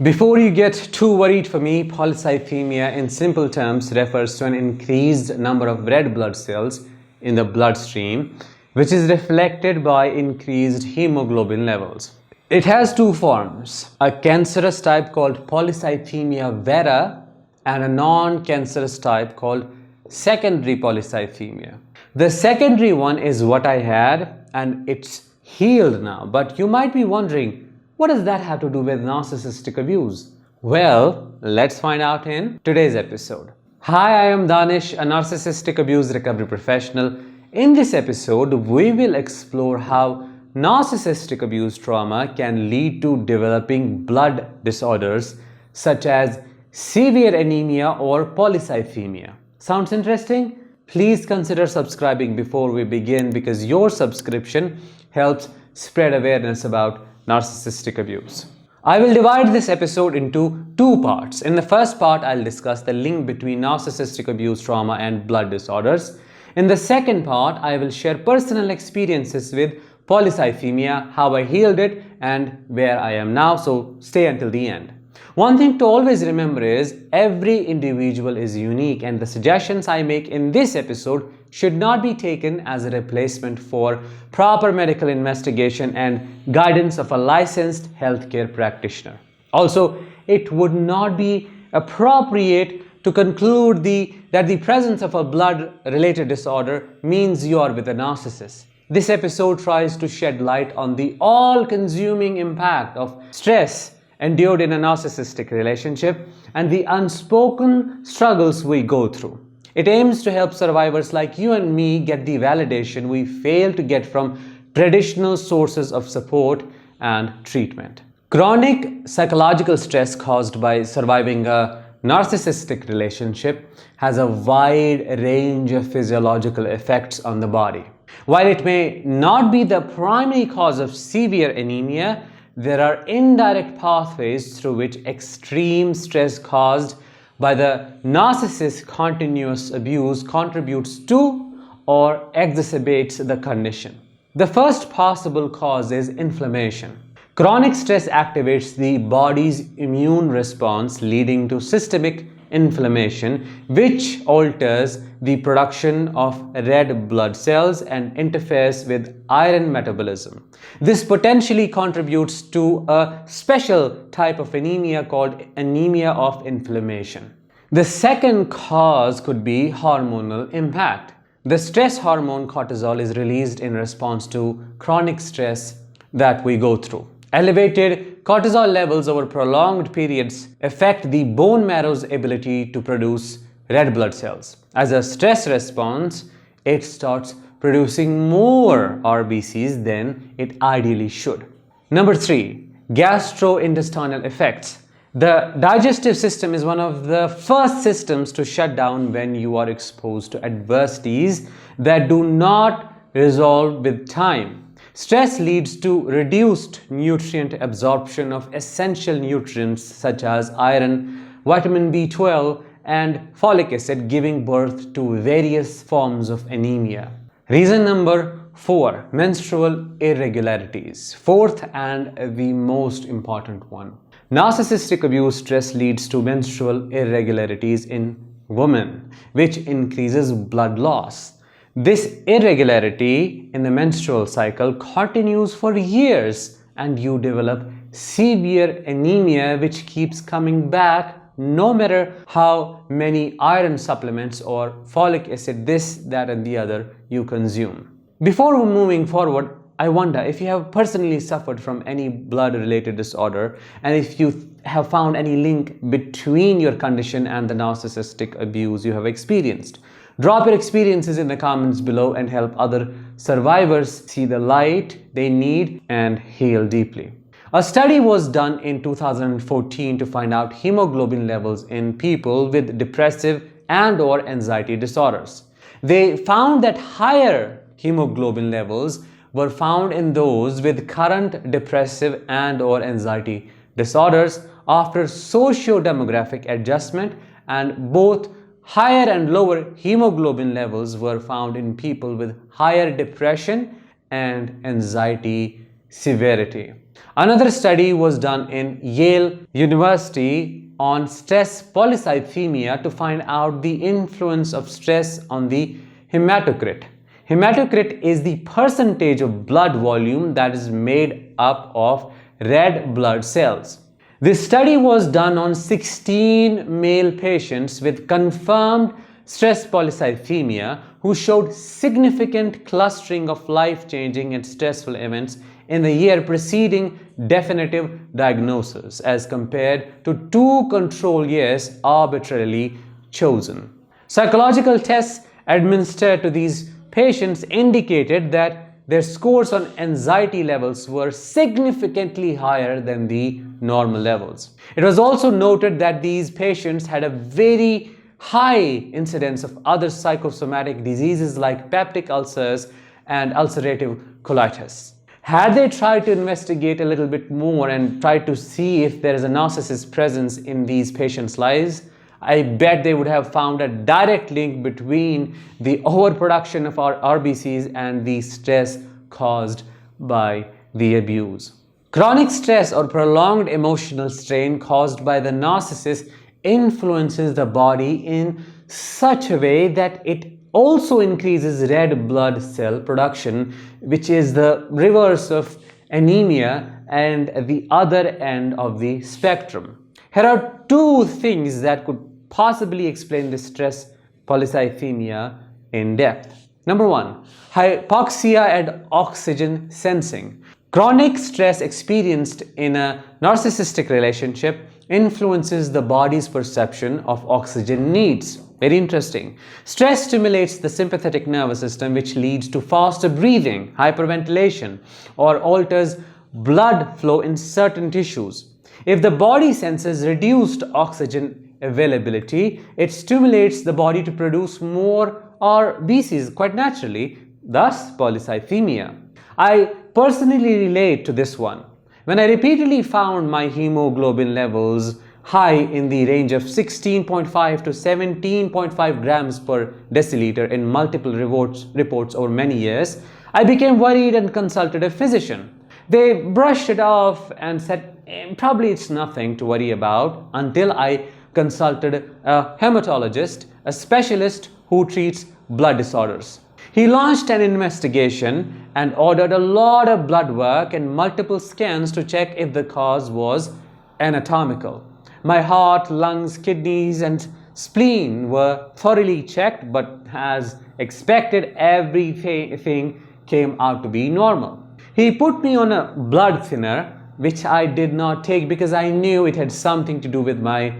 Before you get too worried for me, polycythemia in simple terms refers to an increased number of red blood cells in the bloodstream, which is reflected by increased hemoglobin levels. It has two forms, a cancerous type called polycythemia vera and a non-cancerous type called secondary polycythemia. The secondary one is what I had and it's healed now, but you might be wondering, what does that have to do with narcissistic abuse? Well, let's find out in today's episode. Hi, I am Danish, a narcissistic abuse recovery professional. In this episode, we will explore how narcissistic abuse trauma can lead to developing blood disorders such as severe anemia or polycythemia. Sounds interesting? Please consider subscribing before we begin because your subscription helps spread awareness about narcissistic abuse. I will divide this episode into two parts. In the first part, I'll discuss the link between narcissistic abuse trauma and blood disorders. In the second part, I will share personal experiences with polycythemia, how I healed it, and where I am now, so stay until the end. One thing to always remember is every individual is unique and the suggestions I make in this episode should not be taken as a replacement for proper medical investigation and guidance of a licensed healthcare practitioner. Also, it would not be appropriate to conclude that the presence of a blood-related disorder means you are with a narcissist. This episode tries to shed light on the all-consuming impact of stress endured in a narcissistic relationship and the unspoken struggles we go through. It aims to help survivors like you and me get the validation we fail to get from traditional sources of support and treatment. Chronic psychological stress caused by surviving a narcissistic relationship has a wide range of physiological effects on the body. While it may not be the primary cause of severe anemia, there are indirect pathways through which extreme stress caused by the narcissist's continuous abuse contributes to or exacerbates the condition. The first possible cause is inflammation. Chronic stress activates the body's immune response, leading to systemic inflammation, which alters the production of red blood cells and interferes with iron metabolism. This potentially contributes to a special type of anemia called anemia of inflammation. The second cause could be hormonal impact. The stress hormone cortisol is released in response to chronic stress that we go through. Elevated cortisol levels over prolonged periods affect the bone marrow's ability to produce red blood cells. As a stress response, it starts producing more RBCs than it ideally should. Number 3, gastrointestinal effects. The digestive system is one of the first systems to shut down when you are exposed to adversities that do not resolve with time. Stress leads to reduced nutrient absorption of essential nutrients such as iron, vitamin B12, and folic acid, giving birth to various forms of anemia. Reason number 4, menstrual irregularities. Fourth and the most important one. Narcissistic abuse stress leads to menstrual irregularities in women, which increases blood loss. This irregularity in the menstrual cycle continues for years and you develop severe anemia which keeps coming back no matter how many iron supplements or folic acid, this, that and the other you consume. Before moving forward, I wonder if you have personally suffered from any blood-related disorder and if you have found any link between your condition and the narcissistic abuse you have experienced. Drop your experiences in the comments below and help other survivors see the light they need and heal deeply. A study was done in 2014 to find out hemoglobin levels in people with depressive and/or anxiety disorders. They found that higher hemoglobin levels were found in those with current depressive and/or anxiety disorders after socio-demographic adjustment, and both higher and lower hemoglobin levels were found in people with higher depression and anxiety severity. Another study was done in Yale University on stress polycythemia to find out the influence of stress on the hematocrit. Hematocrit is the percentage of blood volume that is made up of red blood cells. This study was done on 16 male patients with confirmed stress polycythemia who showed significant clustering of life-changing and stressful events in the year preceding definitive diagnosis as compared to 2 control years arbitrarily chosen. Psychological tests administered to these patients indicated that their scores on anxiety levels were significantly higher than the normal levels. It was also noted that these patients had a very high incidence of other psychosomatic diseases like peptic ulcers and ulcerative colitis. Had they tried to investigate a little bit more and tried to see if there is a narcissist presence in these patients' lives, I bet they would have found a direct link between the overproduction of our RBCs and the stress caused by the abuse. Chronic stress or prolonged emotional strain caused by the narcissist influences the body in such a way that it also increases red blood cell production, which is the reverse of anemia and the other end of the spectrum. Here are 2 things that could possibly explain the stress polycythemia in depth. Number 1, hypoxia and oxygen sensing. Chronic stress experienced in a narcissistic relationship influences the body's perception of oxygen needs. Very interesting. Stress stimulates the sympathetic nervous system, which leads to faster breathing, hyperventilation, or alters blood flow in certain tissues. If the body senses reduced oxygen availability, it stimulates the body to produce more RBCs quite naturally, thus polycythemia. I personally relate to this one. When I repeatedly found my hemoglobin levels high in the range of 16.5 to 17.5 grams per deciliter in multiple reports over many years, I became worried and consulted a physician. They brushed it off and said, probably it's nothing to worry about, until I consulted a hematologist, a specialist who treats blood disorders. He launched an investigation and ordered a lot of blood work and multiple scans to check if the cause was anatomical. My heart, lungs, kidneys, and spleen were thoroughly checked, but as expected, everything came out to be normal. He put me on a blood thinner, which I did not take because I knew it had something to do with my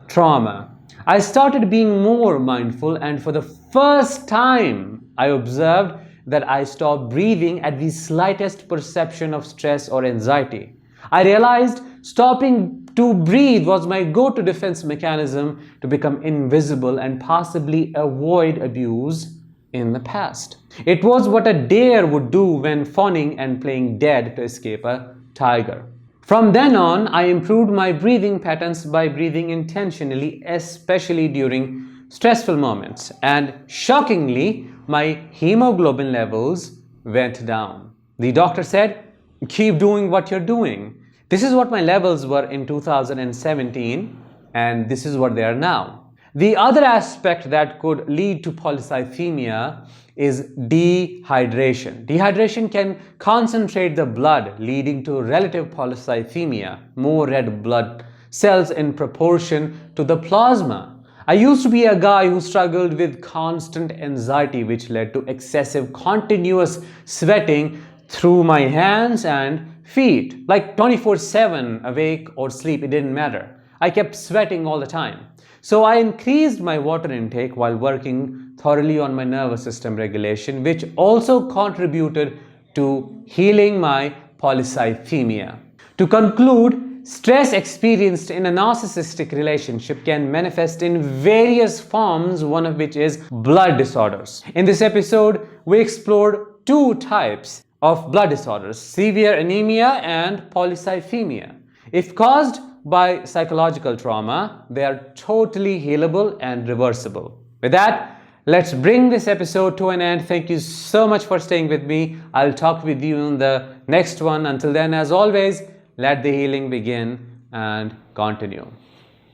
trauma. I started being more mindful, and for the first time, I observed that I stopped breathing at the slightest perception of stress or anxiety. I realized stopping to breathe was my go-to defense mechanism to become invisible and possibly avoid abuse in the past. It was what a deer would do when fawning and playing dead to escape a tiger. From then on, I improved my breathing patterns by breathing intentionally, especially during stressful moments, and shockingly, my hemoglobin levels went down. The doctor said, keep doing what you're doing. This is what my levels were in 2017, and this is what they are now. The other aspect that could lead to polycythemia is dehydration. Dehydration can concentrate the blood, leading to relative polycythemia, more red blood cells in proportion to the plasma. I used to be a guy who struggled with constant anxiety, which led to excessive continuous sweating through my hands and feet, like 24/7, awake or sleep, it didn't matter. I kept sweating all the time. So I increased my water intake while working thoroughly on my nervous system regulation, which also contributed to healing my polycythemia. To conclude, stress experienced in a narcissistic relationship can manifest in various forms, one of which is blood disorders. In this episode, we explored 2 types of blood disorders: severe anemia and polycythemia. If caused by psychological trauma, they are totally healable and reversible. With that, Let's bring this episode to an end. Thank you so much for staying with me. I'll talk with you in the next one. Until then, as always, let the healing begin and continue.